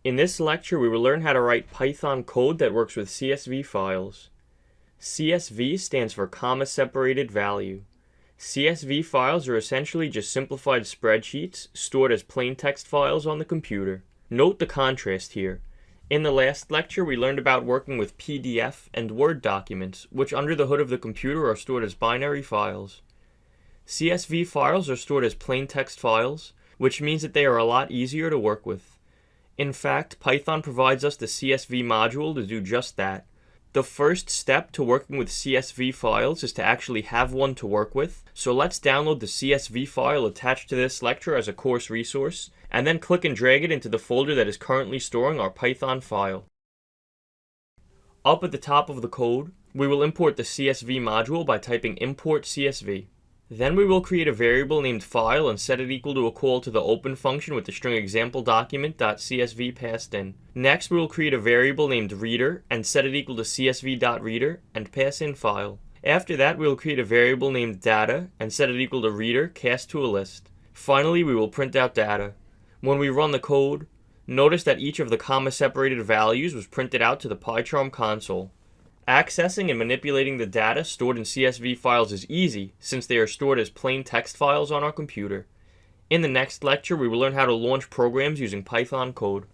In this lecture, we will learn how to write Python code that works with CSV files. CSV stands for comma-separated value. CSV files are essentially just simplified spreadsheets stored as plain text files on the computer. Note the contrast here. In the last lecture, we learned about working with PDF and Word documents, which under the hood of the computer are stored as binary files. CSV files are stored as plain text files, which means that they are a lot easier to work with. In fact, Python provides us the CSV module to do just that. The first step to working with CSV files is to actually have one to work with, so let's download the CSV file attached to this lecture as a course resource, and then click and drag it into the folder that is currently storing our Python file. Up at the top of the code, we will import the CSV module by typing import CSV. Then we will create a variable named file and set it equal to a call to the open function with the string example document.csv passed in. Next, we will create a variable named reader and set it equal to csv.reader and pass in file. After that, we will create a variable named data and set it equal to reader cast to a list. Finally, we will print out data. When we run the code, notice that each of the comma-separated values was printed out to the PyCharm console. Accessing and manipulating the data stored in CSV files is easy since they are stored as plain text files on our computer. In the next lecture, we will learn how to launch programs using Python code.